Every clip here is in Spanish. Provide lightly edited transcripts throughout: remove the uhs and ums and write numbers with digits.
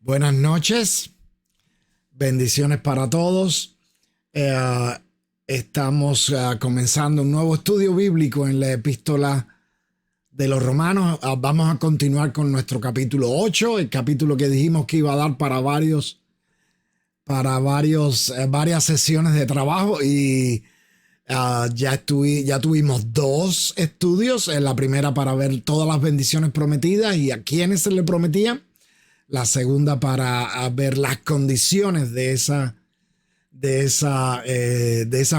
Buenas noches, bendiciones para todos. Estamos comenzando un nuevo estudio bíblico en la epístola de los Romanos. Vamos a continuar con nuestro capítulo 8, el capítulo que dijimos que iba a dar para varias sesiones de trabajo y ya tuvimos 2 estudios. La primera para ver todas las bendiciones prometidas y a quiénes se le prometían. La segunda para ver las condiciones de esas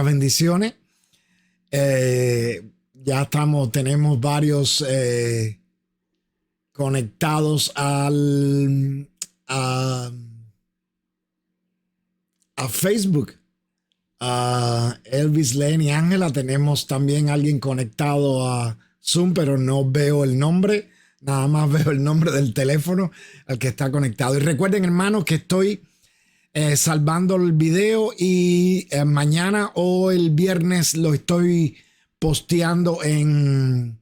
bendiciones. Ya tenemos varios conectados a Facebook. Elvis, Len y Ángela. Tenemos también alguien conectado a Zoom, pero no veo el nombre. Nada más veo el nombre del teléfono al que está conectado. Y recuerden, hermanos, que estoy salvando el video y mañana o el viernes lo estoy posteando en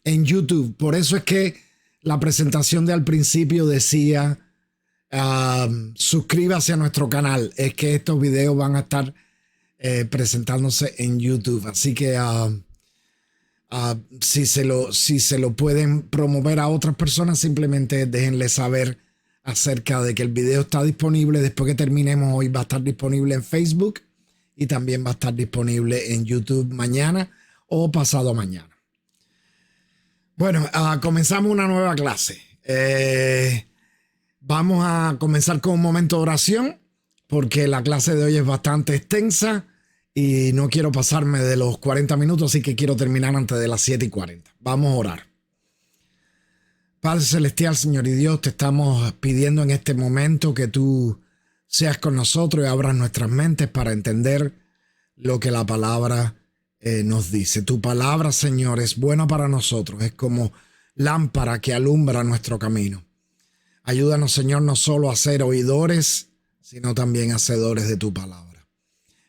YouTube. Por eso es que la presentación de al principio decía suscríbase a nuestro canal. Es que estos videos van a estar presentándose en YouTube. Así que si se lo pueden promover a otras personas, simplemente déjenle saber acerca de que el video está disponible. Después que terminemos hoy va a estar disponible en Facebook y también va a estar disponible en YouTube mañana o pasado mañana. Bueno, comenzamos una nueva clase. Vamos a comenzar con un momento de oración porque la clase de hoy es bastante extensa y no quiero pasarme de los 40 minutos, así que quiero terminar antes de las 7:40. Vamos a orar. Padre Celestial, Señor y Dios, te estamos pidiendo en este momento que tú seas con nosotros y abras nuestras mentes para entender lo que la palabra nos dice. Tu palabra, Señor, es buena para nosotros, es como lámpara que alumbra nuestro camino. Ayúdanos, Señor, no solo a ser oidores, sino también hacedores de tu palabra.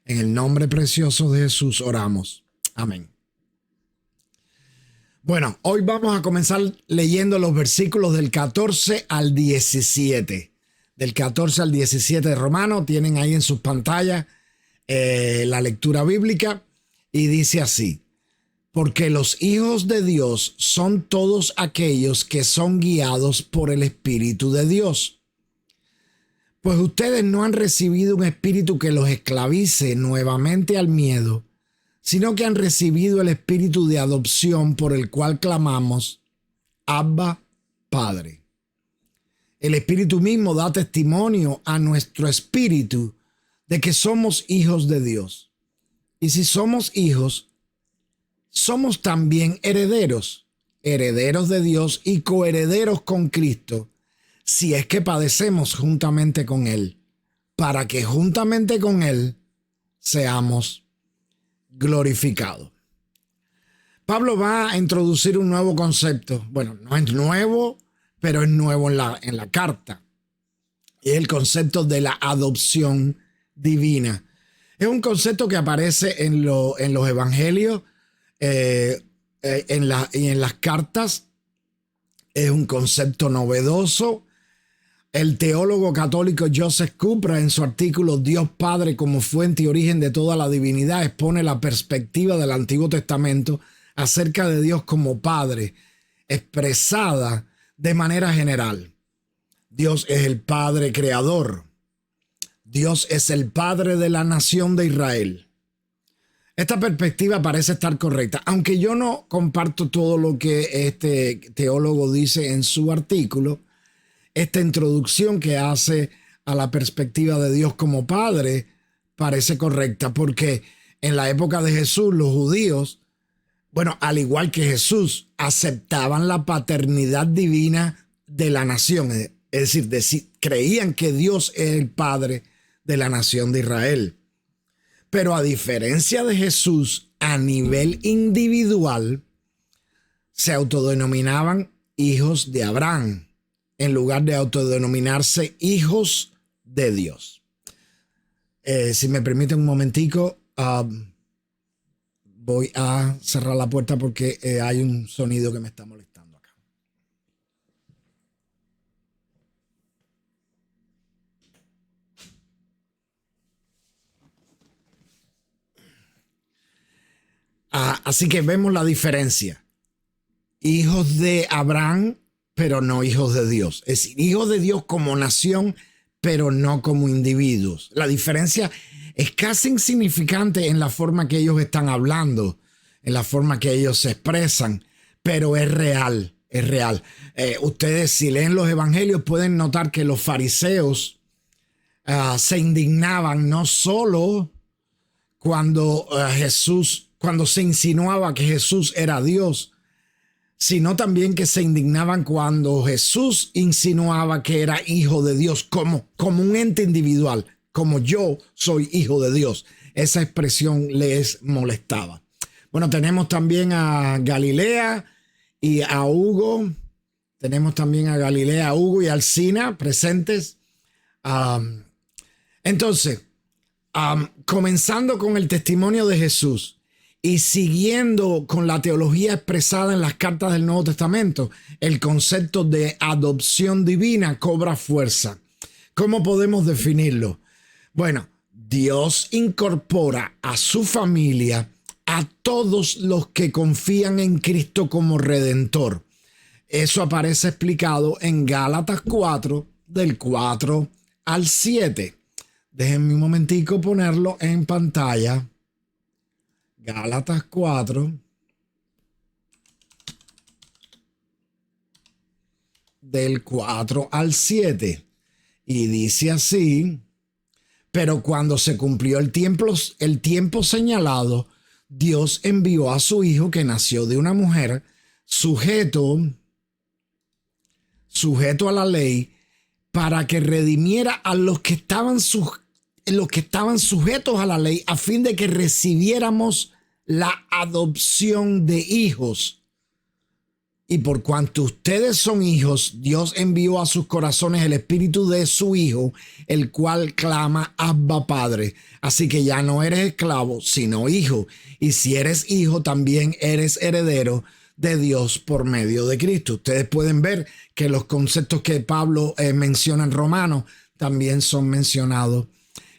En el nombre precioso de Jesús oramos. Amén. Bueno, hoy vamos a comenzar leyendo los versículos del 14 al 17. Del 14 al 17 de Romanos. Tienen ahí en sus pantallas la lectura bíblica y dice así: porque los hijos de Dios son todos aquellos que son guiados por el Espíritu de Dios. Pues ustedes no han recibido un espíritu que los esclavice nuevamente al miedo, sino que han recibido el espíritu de adopción por el cual clamamos, Abba, Padre. El Espíritu mismo da testimonio a nuestro espíritu de que somos hijos de Dios. Y si somos hijos, somos también herederos, herederos de Dios y coherederos con Cristo, si es que padecemos juntamente con Él, para que juntamente con Él seamos glorificados. Pablo va a introducir un nuevo concepto. Bueno, no es nuevo, pero es nuevo en la carta. Es el concepto de la adopción divina. Es un concepto que aparece en los evangelios, en las cartas. Es un concepto novedoso. El teólogo católico Joseph Cupra, en su artículo Dios Padre como fuente y origen de toda la divinidad, expone la perspectiva del Antiguo Testamento acerca de Dios como Padre, expresada de manera general. Dios es el Padre creador. Dios es el Padre de la nación de Israel. Esta perspectiva parece estar correcta, aunque yo no comparto todo lo que este teólogo dice en su artículo. Esta introducción que hace a la perspectiva de Dios como Padre parece correcta, porque en la época de Jesús los judíos, bueno, al igual que Jesús, aceptaban la paternidad divina de la nación, es decir, creían que Dios es el Padre de la nación de Israel. Pero a diferencia de Jesús, a nivel individual, se autodenominaban hijos de Abraham, en lugar de autodenominarse hijos de Dios. Si me permiten un momentico, voy a cerrar la puerta porque hay un sonido que me está molestando acá. Así que vemos la diferencia. Hijos de Abraham, pero no hijos de Dios. Es decir, hijos de Dios como nación, pero no como individuos. La diferencia es casi insignificante en la forma que ellos están hablando, en la forma que ellos se expresan, pero es real, es real. Ustedes, si leen los evangelios, pueden notar que los fariseos se indignaban no solo cuando cuando se insinuaba que Jesús era Dios, sino también que se indignaban cuando Jesús insinuaba que era hijo de Dios, como un ente individual, como yo soy hijo de Dios. Esa expresión les molestaba. Bueno, tenemos también a Galilea y a Hugo. Tenemos también a Galilea, a Hugo y a Alcina presentes. Entonces, comenzando con el testimonio de Jesús y siguiendo con la teología expresada en las cartas del Nuevo Testamento, el concepto de adopción divina cobra fuerza. ¿Cómo podemos definirlo? Bueno, Dios incorpora a su familia a todos los que confían en Cristo como Redentor. Eso aparece explicado en Gálatas 4, del 4 al 7. Déjenme un momentico ponerlo en pantalla. Gálatas 4, del 4 al 7. Y dice así: pero cuando se cumplió el tiempo señalado, Dios envió a su hijo que nació de una mujer, sujeto a la ley, para que redimiera a los que estaban sujetos a la ley, a fin de que recibiéramos la adopción de hijos. Y por cuanto ustedes son hijos, Dios envió a sus corazones el espíritu de su Hijo, el cual clama: Abba, Padre. Así que ya no eres esclavo, sino hijo. Y si eres hijo, también eres heredero de Dios por medio de Cristo. Ustedes pueden ver que los conceptos que Pablo menciona en Romanos también son mencionados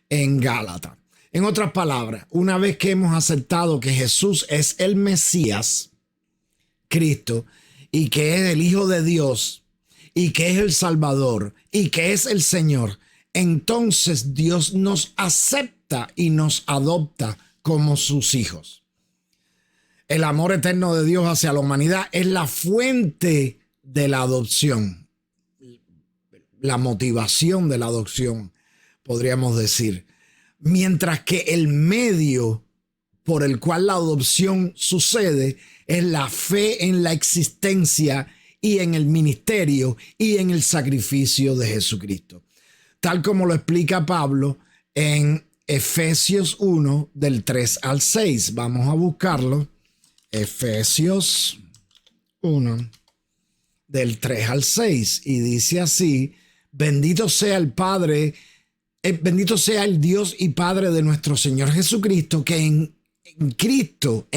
en Gálatas. En otras palabras, una vez que hemos aceptado que Jesús es el Mesías, Cristo, y que es el Hijo de Dios, y que es el Salvador, y que es el Señor, entonces Dios nos acepta y nos adopta como sus hijos. El amor eterno de Dios hacia la humanidad es la fuente de la adopción, la motivación de la adopción, podríamos decir. Mientras que el medio por el cual la adopción sucede es la fe en la existencia y en el ministerio y en el sacrificio de Jesucristo. Tal como lo explica Pablo en Efesios 1, del 3 al 6. Vamos a buscarlo. Efesios 1, del 3 al 6. Y dice así: bendito sea el Padre, bendito sea el Dios y Padre de nuestro Señor Jesucristo, que en Cristo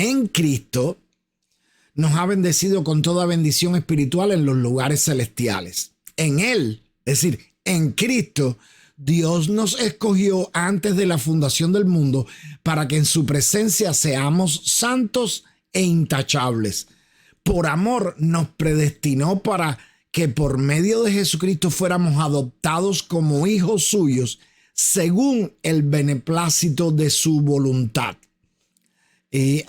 nos ha bendecido con toda bendición espiritual en los lugares celestiales. En Él, es decir, en Cristo, Dios nos escogió antes de la fundación del mundo para que en su presencia seamos santos e intachables. Por amor nos predestinó para que por medio de Jesucristo fuéramos adoptados como hijos suyos según el beneplácito de su voluntad. Y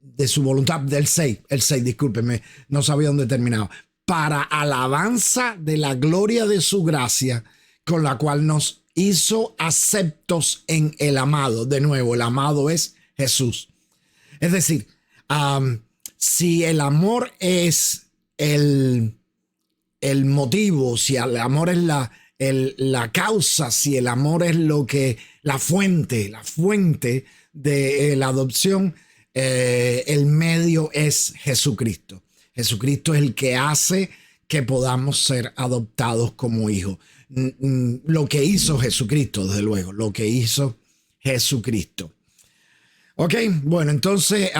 de su voluntad, el 6, discúlpenme, no sabía dónde terminaba. Para alabanza de la gloria de su gracia, con la cual nos hizo aceptos en el amado. De nuevo, el amado es Jesús. Es decir, si el amor es el motivo, si el amor es la causa, si el amor es la fuente de la adopción, el medio es Jesucristo. Jesucristo es el que hace que podamos ser adoptados como hijos. Lo que hizo Jesucristo, desde luego, lo que hizo Jesucristo. Ok, bueno, entonces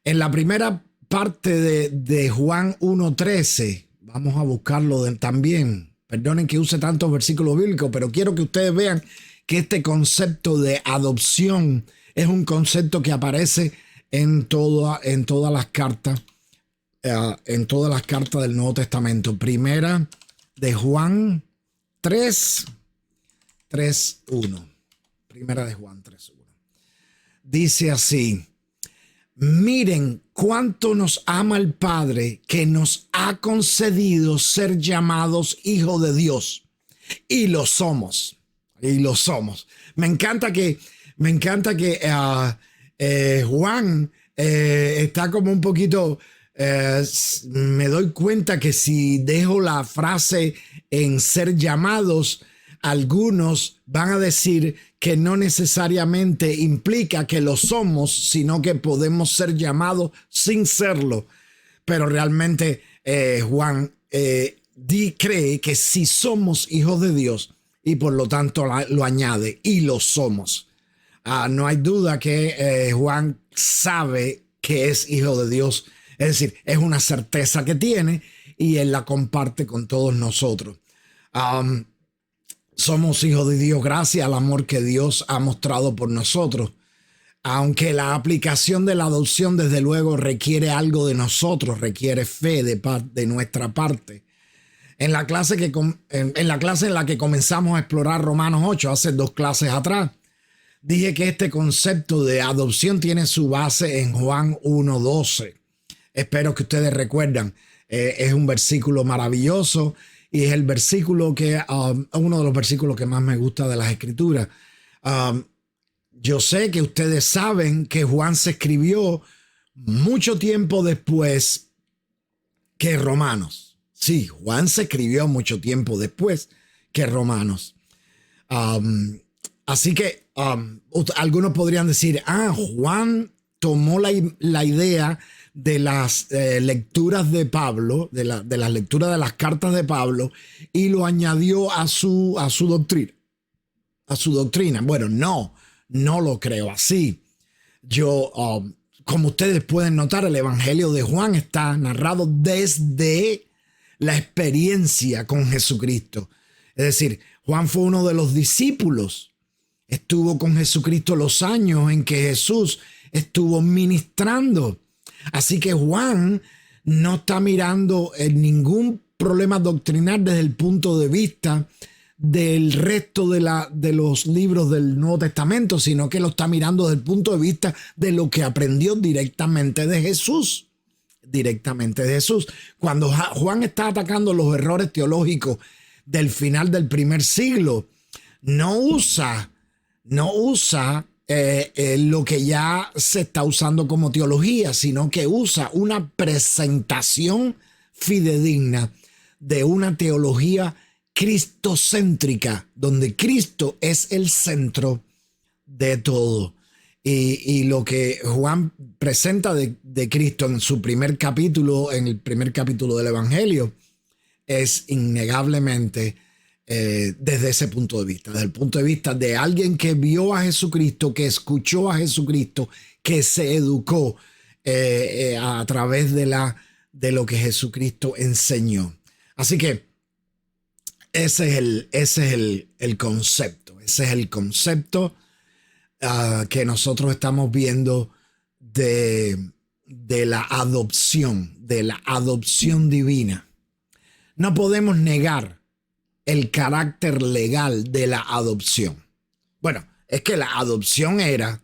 en la primera parte de Juan 1:13, vamos a buscarlo también. Perdonen que use tantos versículos bíblicos, pero quiero que ustedes vean que este concepto de adopción es un concepto que aparece en todas las cartas, en todas las cartas del Nuevo Testamento. Primera de Juan 3:1. Primera de Juan 3:1. Dice así: miren cuánto nos ama el Padre, que nos ha concedido ser llamados hijos de Dios. Y lo somos. Y lo somos. Me encanta que Juan está como un poquito... me doy cuenta que si dejo la frase en ser llamados, algunos van a decir que no necesariamente implica que lo somos, sino que podemos ser llamados sin serlo. Pero realmente Juan cree que si somos hijos de Dios, y por lo tanto lo añade, y lo somos. No hay duda que Juan sabe que es hijo de Dios. Es decir, es una certeza que tiene y él la comparte con todos nosotros. Somos hijos de Dios gracias al amor que Dios ha mostrado por nosotros. Aunque la aplicación de la adopción desde luego requiere algo de nosotros, requiere fe de nuestra parte. En la clase en la que comenzamos a explorar Romanos 8, hace 2 clases atrás, dije que este concepto de adopción tiene su base en Juan 1:12. Espero que ustedes recuerdan. Es un versículo maravilloso y es el versículo uno de los versículos que más me gusta de las Escrituras. Yo sé que ustedes saben que Juan se escribió mucho tiempo después que Romanos. Sí, Juan se escribió mucho tiempo después que Romanos. Así que algunos podrían decir, Juan tomó la idea de las lecturas de Pablo, de las lecturas de las cartas de Pablo, y lo añadió a su doctrina. A su doctrina. Bueno, no lo creo así. Como ustedes pueden notar, el Evangelio de Juan está narrado desde la experiencia con Jesucristo. Es decir, Juan fue uno de los discípulos. Estuvo con Jesucristo los años en que Jesús estuvo ministrando. Así que Juan no está mirando ningún problema doctrinal desde el punto de vista del resto de los libros del Nuevo Testamento, sino que lo está mirando desde el punto de vista de lo que aprendió directamente de Jesús. Directamente de Jesús. Cuando Juan está atacando los errores teológicos del final del primer siglo, no usa lo que ya se está usando como teología, sino que usa una presentación fidedigna de una teología cristocéntrica, donde Cristo es el centro de todo. Y lo que Juan presenta de Cristo en su primer capítulo, en el primer capítulo del Evangelio, es innegablemente desde ese punto de vista, desde el punto de vista de alguien que vio a Jesucristo, que escuchó a Jesucristo, que se educó a través de lo que Jesucristo enseñó. Así que ese es el concepto. Ese es el concepto que nosotros estamos viendo de la adopción divina. No podemos negar el carácter legal de la adopción. Bueno, es que la adopción era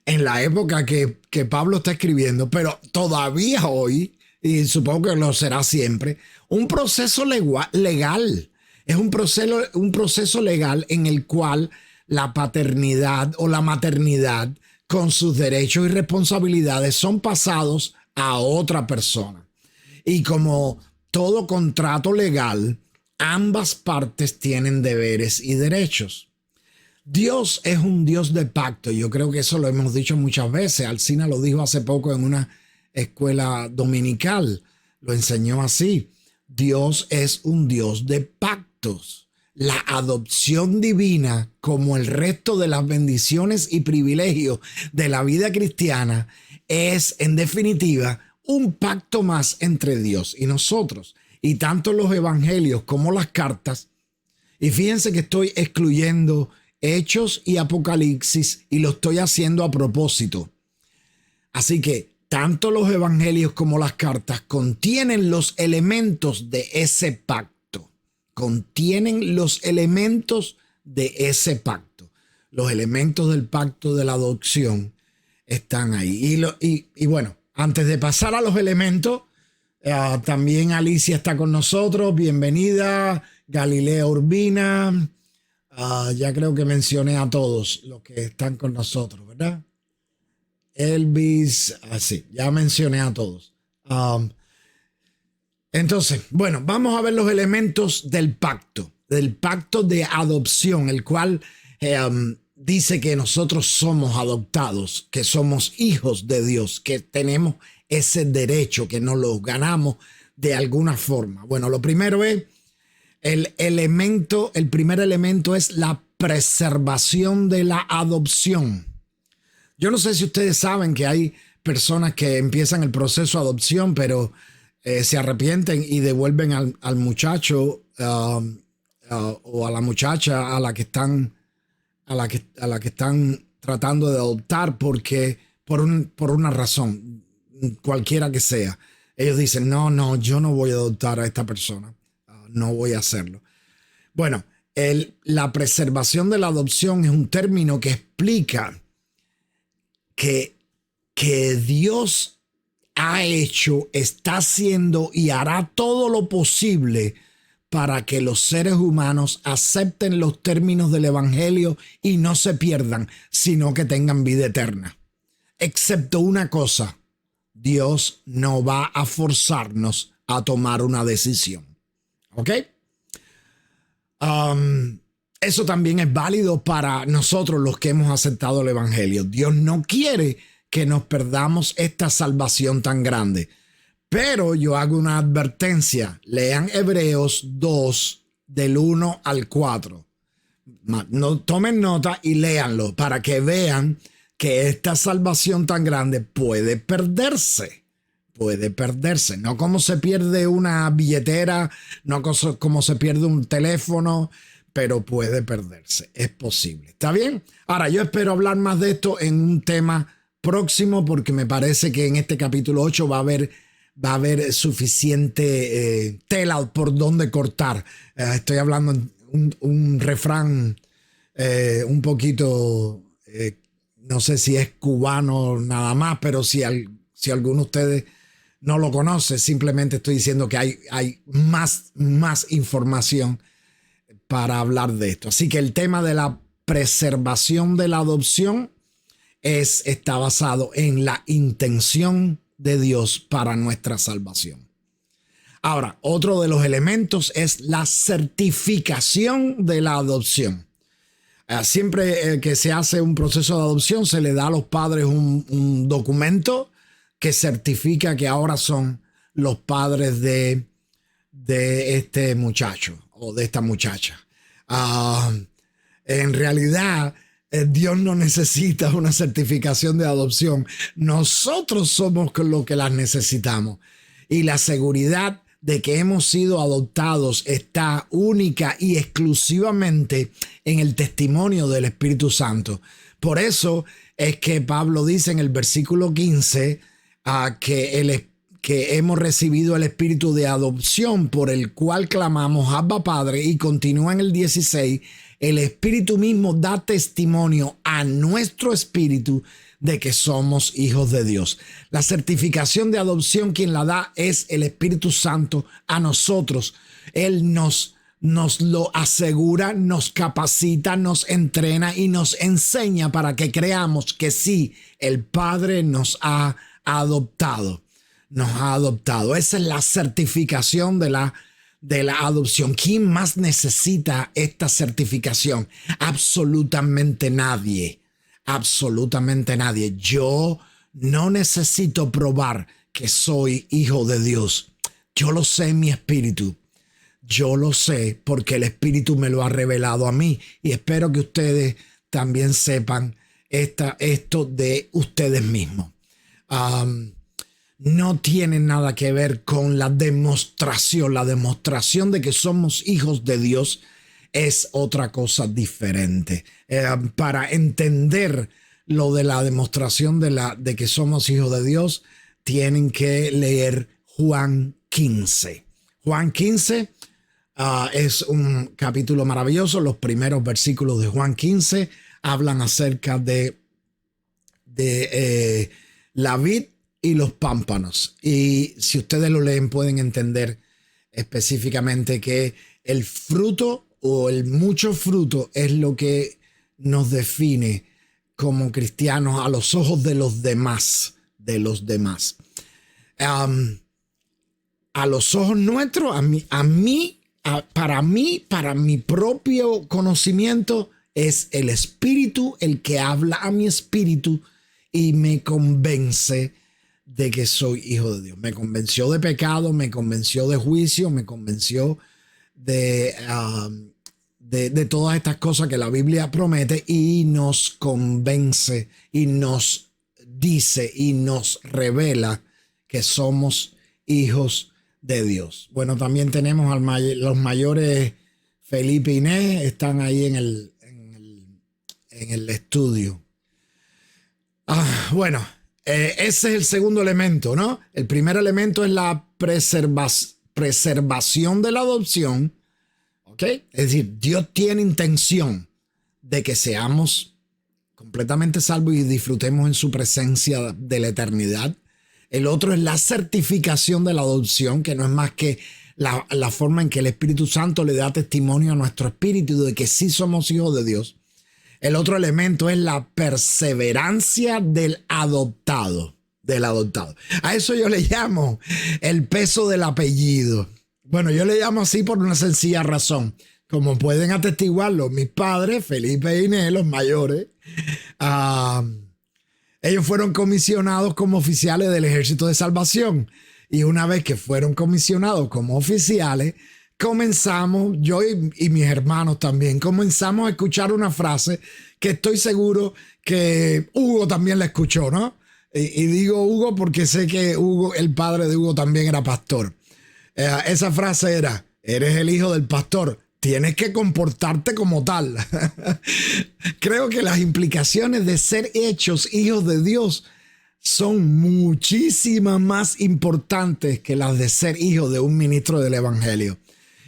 en la época que Pablo está escribiendo, pero todavía hoy, y supongo que lo será siempre, un proceso legal. Es un proceso legal en el cual la paternidad o la maternidad con sus derechos y responsabilidades son pasados a otra persona. Y como todo contrato legal, ambas partes tienen deberes y derechos. Dios es un Dios de pacto. Yo creo que eso lo hemos dicho muchas veces. Alcina lo dijo hace poco en una escuela dominical. Lo enseñó así. Dios es un Dios de pactos. La adopción divina, como el resto de las bendiciones y privilegios de la vida cristiana, es en definitiva un pacto más entre Dios y nosotros. Y tanto los evangelios como las cartas, y fíjense que estoy excluyendo Hechos y Apocalipsis, y lo estoy haciendo a propósito. Así que tanto los evangelios como las cartas contienen los elementos de ese pacto. Contienen los elementos de ese pacto. Los elementos del pacto de la adopción están ahí. Y bueno, antes de pasar a los elementos, también Alicia está con nosotros. Bienvenida. Galilea Urbina. Ya creo que mencioné a todos los que están con nosotros, ¿verdad? Elvis, sí, ya mencioné a todos. Entonces, bueno, vamos a ver los elementos del pacto de adopción, el cual dice que nosotros somos adoptados, que somos hijos de Dios, que tenemos ese derecho, que nos lo ganamos de alguna forma. Bueno, lo primero es el primer elemento es la preservación de la adopción. Yo no sé si ustedes saben que hay personas que empiezan el proceso de adopción, pero se arrepienten y devuelven al muchacho o a la muchacha a la que están tratando de adoptar porque por una razón, cualquiera que sea. Ellos dicen, no, yo no voy a adoptar a esta persona. No voy a hacerlo. Bueno, la preservación de la adopción es un término que explica que Dios ha hecho, está haciendo y hará todo lo posible para que los seres humanos acepten los términos del evangelio y no se pierdan, sino que tengan vida eterna. Excepto una cosa, Dios no va a forzarnos a tomar una decisión. ¿Ok? Eso también es válido para nosotros los que hemos aceptado el evangelio. Dios no quiere que nos perdamos esta salvación tan grande. Pero yo hago una advertencia. Lean Hebreos 2 del 1 al 4. No, tomen nota y léanlo para que vean que esta salvación tan grande puede perderse. Puede perderse, no como se pierde una billetera, no como se pierde un teléfono, pero puede perderse, es posible. ¿Está bien? Ahora, yo espero hablar más de esto en un tema próximo porque me parece que en este capítulo 8 va a haber suficiente tela por donde cortar. Estoy hablando un refrán un poquito, no sé si es cubano nada más, pero si alguno de ustedes no lo conoce, simplemente estoy diciendo que hay más información para hablar de esto. Así que el tema de la preservación de la adopción está basado en la intención de Dios para nuestra salvación. Ahora, otro de los elementos es la certificación de la adopción. Siempre que se hace un proceso de adopción, se le da a los padres un documento que certifica que ahora son los padres de este muchacho o de esta muchacha. En realidad, Dios no necesita una certificación de adopción. Nosotros somos los que las necesitamos. Y la seguridad de que hemos sido adoptados está única y exclusivamente en el testimonio del Espíritu Santo. Por eso es que Pablo dice en el versículo 15 que hemos recibido el espíritu de adopción por el cual clamamos Abba Padre, y continúa en el 16, el Espíritu mismo da testimonio a nuestro espíritu de que somos hijos de Dios. La certificación de adopción, quien la da es el Espíritu Santo a nosotros. Él nos lo asegura, nos capacita, nos entrena y nos enseña para que creamos que sí, el Padre nos ha adoptado. Esa es la certificación de la adopción. ¿Quién más necesita esta certificación? Absolutamente nadie. Absolutamente nadie. Yo no necesito probar que soy hijo de Dios. Yo lo sé en mi espíritu. Yo lo sé porque el Espíritu me lo ha revelado a mí, y espero que ustedes también sepan esto de ustedes mismos. No tiene nada que ver con la demostración. La demostración de que somos hijos de Dios es otra cosa diferente. Para entender lo de la demostración de que somos hijos de Dios, tienen que leer Juan 15. Juan 15 es un capítulo maravilloso. Los primeros versículos de Juan 15 hablan acerca de la vid y los pámpanos. Y si ustedes lo leen, pueden entender específicamente que el fruto o el mucho fruto es lo que nos define como cristianos a los ojos de los demás, a los ojos nuestros, para mi propio conocimiento, es el Espíritu el que habla a mi espíritu y me convence de que soy hijo de Dios. Me convenció de pecado, me convenció de juicio, me convenció de todas estas cosas que la Biblia promete, y nos convence y nos dice y nos revela que somos hijos de Dios. Bueno, también tenemos los mayores Felipe e Inés, están ahí en el estudio. Bueno, ese es el segundo elemento, ¿no? El primer elemento es la preservación de la adopción. ¿Ok? Es decir, Dios tiene intención de que seamos completamente salvos y disfrutemos en su presencia de la eternidad. El otro es la certificación de la adopción, que no es más que la forma en que el Espíritu Santo le da testimonio a nuestro espíritu de que sí somos hijos de Dios. El otro elemento es la perseverancia del adoptado. A eso yo le llamo el peso del apellido. Bueno, yo le llamo así por una sencilla razón. Como pueden atestiguarlo mis padres, Felipe e Inés, los mayores, ellos fueron comisionados como oficiales del Ejército de Salvación. Y una vez que fueron comisionados como oficiales, comenzamos, yo y mis hermanos también, comenzamos a escuchar una frase que estoy seguro que Hugo también la escuchó, ¿no? Y digo Hugo porque sé que Hugo, el padre de Hugo, también era pastor. Esa frase era: eres el hijo del pastor, tienes que comportarte como tal. Creo que las implicaciones de ser hechos hijos de Dios son muchísimas más importantes que las de ser hijo de un ministro del Evangelio.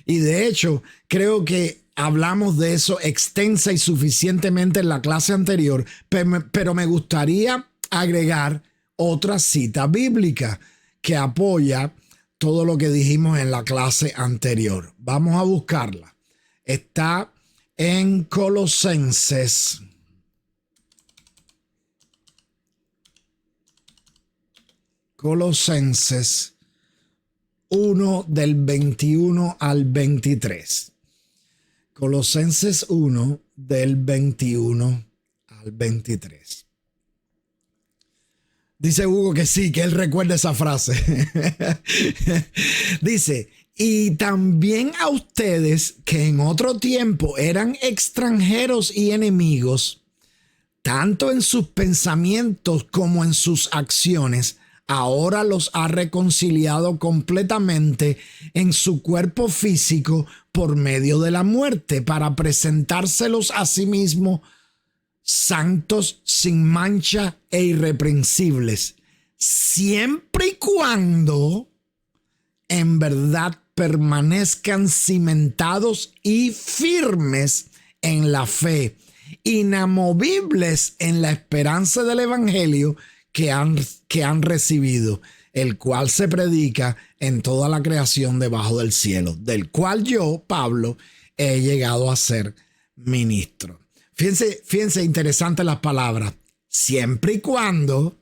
Y de hecho, creo que hablamos de eso extensa y suficientemente en la clase anterior, pero me gustaría agregar otra cita bíblica que apoya todo lo que dijimos en la clase anterior. Vamos a buscarla. Está en Colosenses. Colosenses 1 del 21 al 23. Colosenses 1 del 21 al 23. Dice Hugo que sí, que él recuerda esa frase. Dice: y también a ustedes que en otro tiempo eran extranjeros y enemigos, tanto en sus pensamientos como en sus acciones, ahora los ha reconciliado completamente en su cuerpo físico por medio de la muerte, para presentárselos a sí mismo santos, sin mancha e irreprensibles, siempre y cuando en verdad permanezcan cimentados y firmes en la fe, inamovibles en la esperanza del evangelio que han recibido, el cual se predica en toda la creación debajo del cielo, del cual yo, Pablo, he llegado a ser ministro. Fíjense interesante las palabras, siempre y cuando,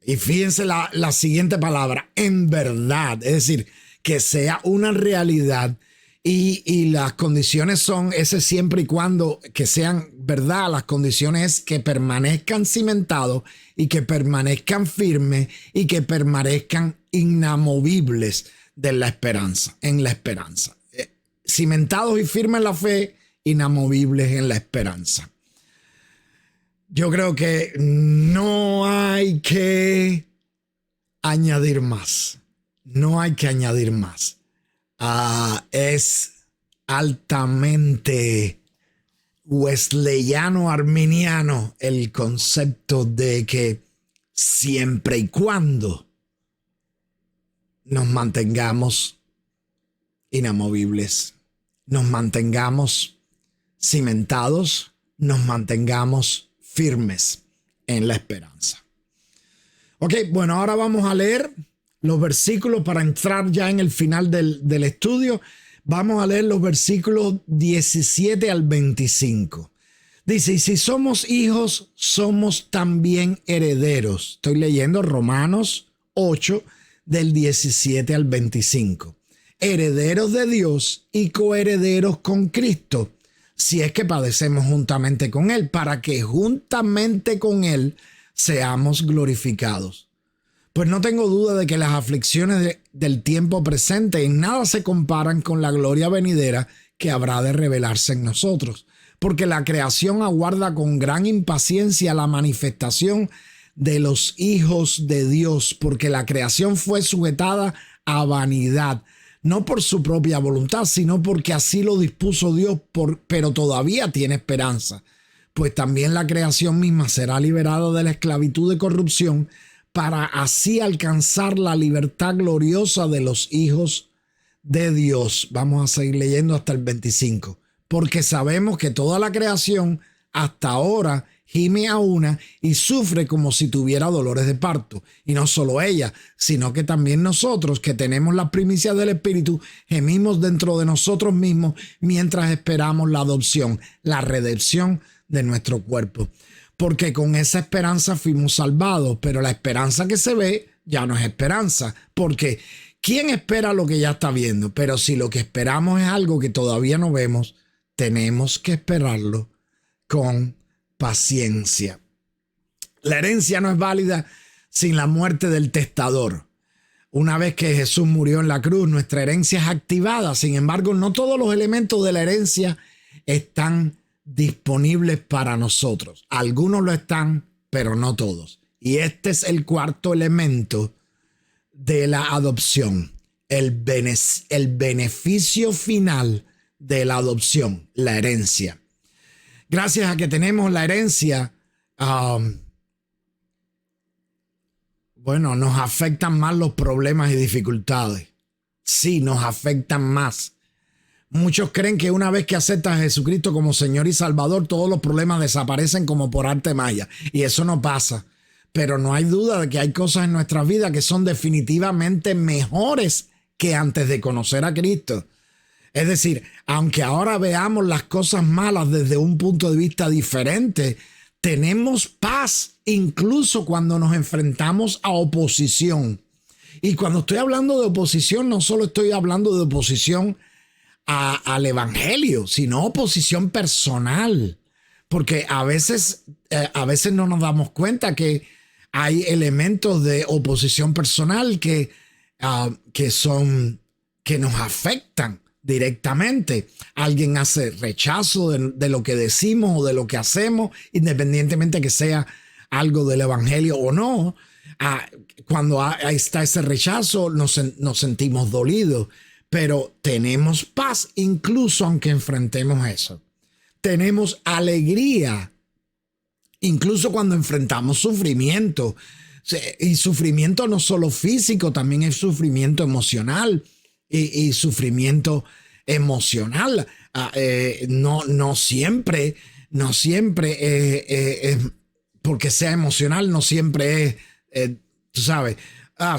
y fíjense la siguiente palabra, en verdad, es decir, que sea una realidad. Y las condiciones son ese siempre y cuando que sean verdad. Las condiciones es que permanezcan cimentados y que permanezcan firmes y que permanezcan inamovibles en la esperanza. Cimentados y firmes en la fe, inamovibles en la esperanza. Yo creo que no hay que añadir más. No hay que añadir más. Es altamente wesleyano arminiano el concepto de que siempre y cuando nos mantengamos inamovibles, nos mantengamos cimentados, nos mantengamos firmes en la esperanza. Ok, bueno, ahora vamos a leer los versículos para entrar ya en el final del estudio. Vamos a leer los versículos 17 al 25. Dice, y si somos hijos, somos también herederos. Estoy leyendo Romanos 8, del 17 al 25. Herederos de Dios y coherederos con Cristo, si es que padecemos juntamente con Él, para que juntamente con Él seamos glorificados. Pues no tengo duda de que las aflicciones del tiempo presente en nada se comparan con la gloria venidera que habrá de revelarse en nosotros, porque la creación aguarda con gran impaciencia la manifestación de los hijos de Dios, porque la creación fue sujetada a vanidad, no por su propia voluntad, sino porque así lo dispuso Dios, pero todavía tiene esperanza, pues también la creación misma será liberada de la esclavitud de corrupción para así alcanzar la libertad gloriosa de los hijos de Dios. Vamos a seguir leyendo hasta el 25, porque sabemos que toda la creación hasta ahora gime a una y sufre como si tuviera dolores de parto. Y no solo ella, sino que también nosotros, que tenemos las primicias del Espíritu, gemimos dentro de nosotros mismos mientras esperamos la adopción, la redención de nuestro cuerpo. Porque con esa esperanza fuimos salvados, pero la esperanza que se ve ya no es esperanza. Porque ¿quién espera lo que ya está viendo? Pero si lo que esperamos es algo que todavía no vemos, tenemos que esperarlo con paciencia. La herencia no es válida sin la muerte del testador. Una vez que Jesús murió en la cruz, nuestra herencia es activada. Sin embargo, no todos los elementos de la herencia están disponibles para nosotros. Algunos lo están, pero no todos. Y este es el cuarto elemento de la adopción, el beneficio final de la adopción, la herencia. Gracias a que tenemos la herencia, nos afectan más los problemas y dificultades. Sí, nos afectan más. Muchos creen que una vez que aceptas a Jesucristo como Señor y Salvador, todos los problemas desaparecen como por arte de magia. Y eso no pasa. Pero no hay duda de que hay cosas en nuestra vida que son definitivamente mejores que antes de conocer a Cristo. Es decir, aunque ahora veamos las cosas malas desde un punto de vista diferente, tenemos paz incluso cuando nos enfrentamos a oposición. Y cuando estoy hablando de oposición, no solo estoy hablando de oposición al evangelio, sino oposición personal. Porque a veces no nos damos cuenta que hay elementos de oposición personal que nos afectan directamente. Alguien hace rechazo de lo que decimos o de lo que hacemos, independientemente que sea algo del evangelio o no. Cuando está ese rechazo, nos sentimos dolidos, pero tenemos paz incluso aunque enfrentemos eso. Tenemos alegría incluso cuando enfrentamos sufrimiento. Y sufrimiento no solo físico, también es sufrimiento emocional. Y sufrimiento emocional. No siempre es porque sea emocional, no siempre es, tú sabes,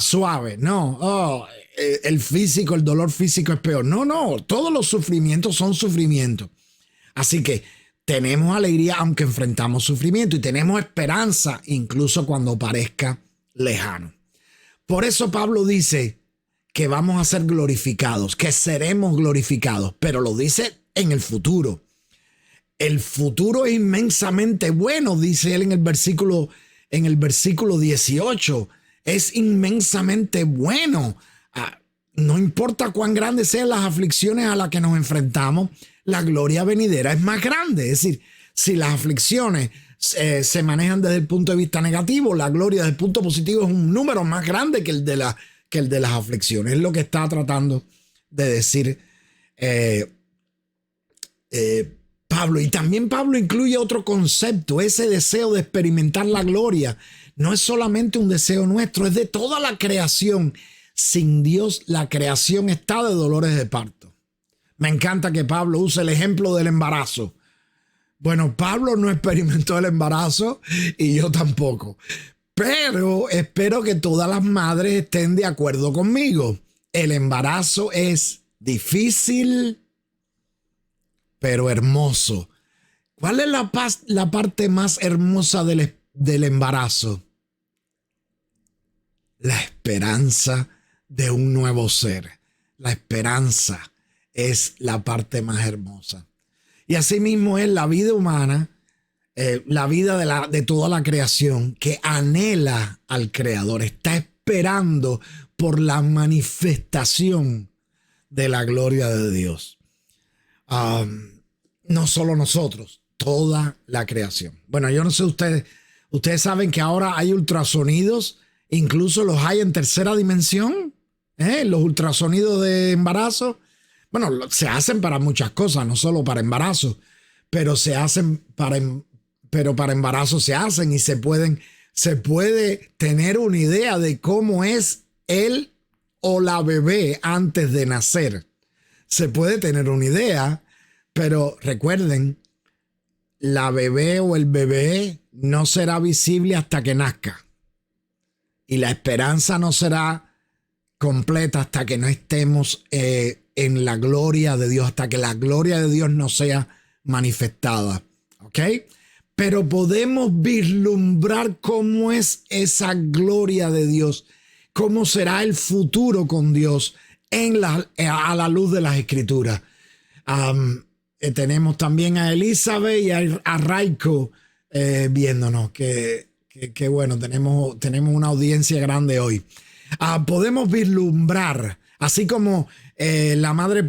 suave. No, el físico, el dolor físico es peor. No, todos los sufrimientos son sufrimiento. Así que tenemos alegría aunque enfrentamos sufrimiento y tenemos esperanza incluso cuando parezca lejano. Por eso Pablo dice que vamos a ser glorificados, que seremos glorificados, pero lo dice en el futuro. El futuro es inmensamente bueno, dice él en el versículo 18. Es inmensamente bueno. No importa cuán grandes sean las aflicciones a las que nos enfrentamos, la gloria venidera es más grande. Es decir, si las aflicciones se manejan desde el punto de vista negativo, la gloria desde el punto positivo es un número más grande que el de las aflicciones. Es lo que está tratando de decir Pablo. Y también Pablo incluye otro concepto, ese deseo de experimentar la gloria. No es solamente un deseo nuestro, es de toda la creación. Sin Dios, la creación está de dolores de parto. Me encanta que Pablo use el ejemplo del embarazo. Bueno, Pablo no experimentó el embarazo y yo tampoco. Pero espero que todas las madres estén de acuerdo conmigo. El embarazo es difícil, pero hermoso. ¿Cuál es la parte más hermosa del embarazo? La esperanza de un nuevo ser. La esperanza es la parte más hermosa. Y asimismo es la vida humana, la vida de toda la creación que anhela al Creador, está esperando por la manifestación de la gloria de Dios. No solo nosotros, toda la creación. Bueno, yo no sé ustedes saben que ahora hay ultrasonidos, incluso los hay en tercera dimensión, los ultrasonidos de embarazo. Bueno, se hacen para muchas cosas, no solo para embarazo, pero para embarazo se hacen y se puede tener una idea de cómo es él o la bebé antes de nacer. Se puede tener una idea, pero recuerden, la bebé o el bebé no será visible hasta que nazca. Y la esperanza no será completa hasta que no estemos en la gloria de Dios, hasta que la gloria de Dios no sea manifestada. ¿Ok? Pero podemos vislumbrar cómo es esa gloria de Dios, cómo será el futuro con Dios a la luz de las Escrituras. Tenemos también a Elizabeth y a Raiko viéndonos, que bueno, tenemos una audiencia grande hoy. Podemos vislumbrar, así como la madre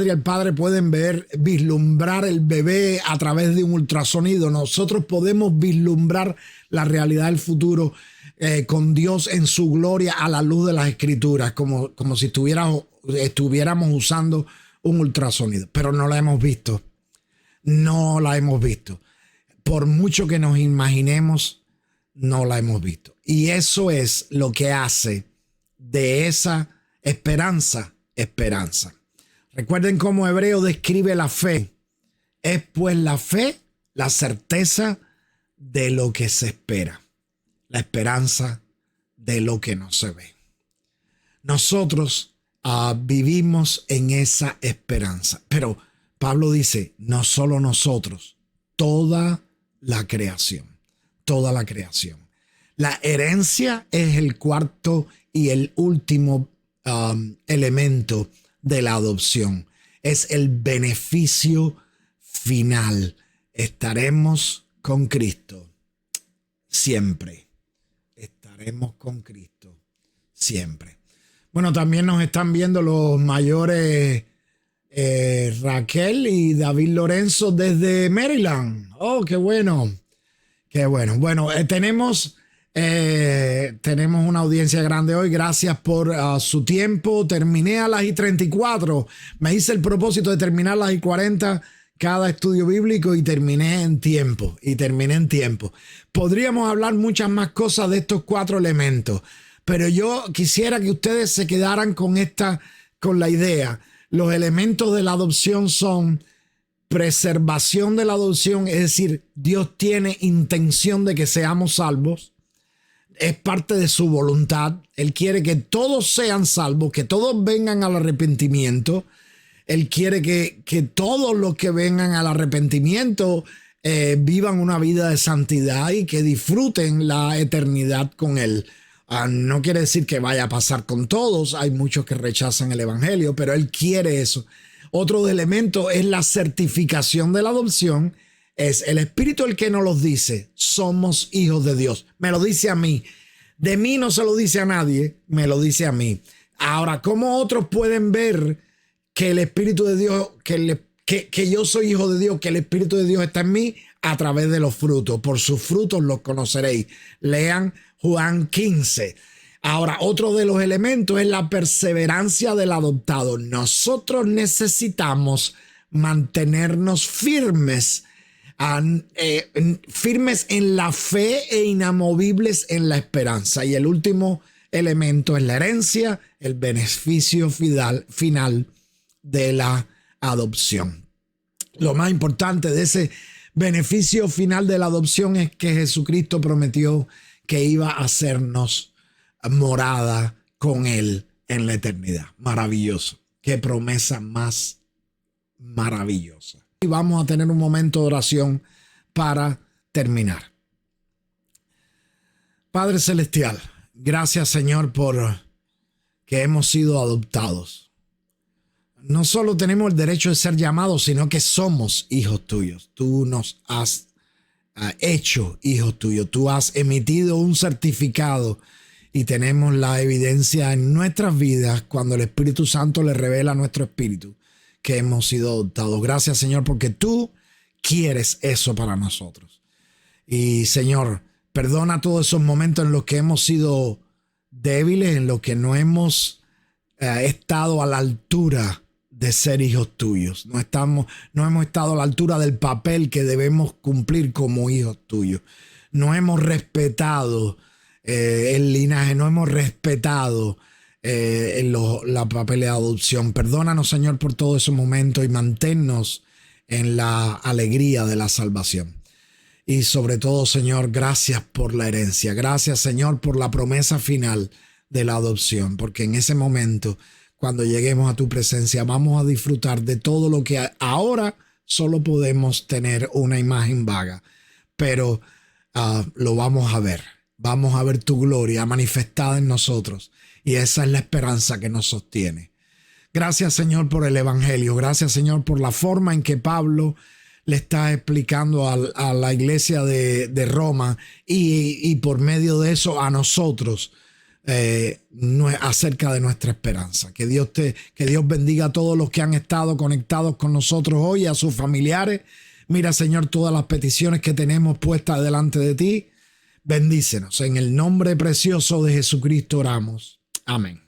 y el padre pueden vislumbrar el bebé a través de un ultrasonido. Nosotros podemos vislumbrar la realidad del futuro con Dios en su gloria a la luz de las Escrituras, como si estuviéramos usando un ultrasonido, pero no la hemos visto. No la hemos visto. Por mucho que nos imaginemos, no la hemos visto. Y eso es lo que hace de esa esperanza. Recuerden cómo Hebreo describe la fe. Es pues la fe, la certeza de lo que se espera, la esperanza de lo que no se ve. Nosotros vivimos en esa esperanza. Pero Pablo dice, no solo nosotros, toda la creación, toda la creación. La herencia es el cuarto y el último elemento de la adopción. Es el beneficio final. Estaremos con Cristo siempre. Estaremos con Cristo siempre. Bueno, también nos están viendo los mayores Raquel y David Lorenzo desde Maryland. Oh, qué bueno. Qué bueno. Bueno, tenemos una audiencia grande hoy. Gracias por su tiempo. Terminé a las 1:34. Me hice el propósito de terminar a las 1:40 cada estudio bíblico y terminé en tiempo. Podríamos hablar muchas más cosas de estos 4 elementos, pero yo quisiera que ustedes se quedaran con la idea. Los elementos de la adopción son preservación de la adopción, es decir, Dios tiene intención de que seamos salvos. Es parte de su voluntad. Él quiere que todos sean salvos, que todos vengan al arrepentimiento. Él quiere que todos los que vengan al arrepentimiento vivan una vida de santidad y que disfruten la eternidad con Él. No quiere decir que vaya a pasar con todos. Hay muchos que rechazan el evangelio, pero Él quiere eso. Otro elemento es la certificación de la adopción. Es el Espíritu el que nos los dice. Somos hijos de Dios. Me lo dice a mí. De mí no se lo dice a nadie. Me lo dice a mí. Ahora, ¿cómo otros pueden ver que el Espíritu de Dios, que yo soy hijo de Dios, que el Espíritu de Dios está en mí? A través de los frutos. Por sus frutos los conoceréis. Lean Juan 15. Ahora, otro de los elementos es la perseverancia del adoptado. Nosotros necesitamos mantenernos firmes, firmes en la fe e inamovibles en la esperanza. Y el último elemento es la herencia, el beneficio final de la adopción. Lo más importante de ese beneficio final de la adopción es que Jesucristo prometió que iba a hacernos morada con Él en la eternidad. Maravilloso. Qué promesa más maravillosa. Y vamos a tener un momento de oración para terminar. Padre Celestial, gracias, Señor, por que hemos sido adoptados. No solo tenemos el derecho de ser llamados, sino que somos hijos tuyos. Tú nos has hecho hijos tuyos. Tú has emitido un certificado y tenemos la evidencia en nuestras vidas cuando el Espíritu Santo le revela a nuestro espíritu que hemos sido adoptados. Gracias, Señor, porque tú quieres eso para nosotros. Y, Señor, perdona todos esos momentos en los que hemos sido débiles, en los que no hemos estado a la altura de ser hijos tuyos. No hemos estado a la altura del papel que debemos cumplir como hijos tuyos. No hemos respetado el linaje, no hemos respetado la papel de adopción. Perdónanos, Señor, por todos esos momentos y manténnos en la alegría de la salvación. Y sobre todo, Señor, gracias por la herencia. Gracias, Señor, por la promesa final de la adopción, porque en ese momento, cuando lleguemos a tu presencia, vamos a disfrutar de todo lo que ahora solo podemos tener una imagen vaga, pero lo vamos a ver. Vamos a ver tu gloria manifestada en nosotros, y esa es la esperanza que nos sostiene. Gracias, Señor, por el Evangelio. Gracias, Señor, por la forma en que Pablo le está explicando a la iglesia de Roma y por medio de eso a nosotros acerca de nuestra esperanza. Que Dios bendiga a todos los que han estado conectados con nosotros hoy, a sus familiares. Mira, Señor, todas las peticiones que tenemos puestas delante de ti. Bendícenos. En el nombre precioso de Jesucristo oramos. Amén.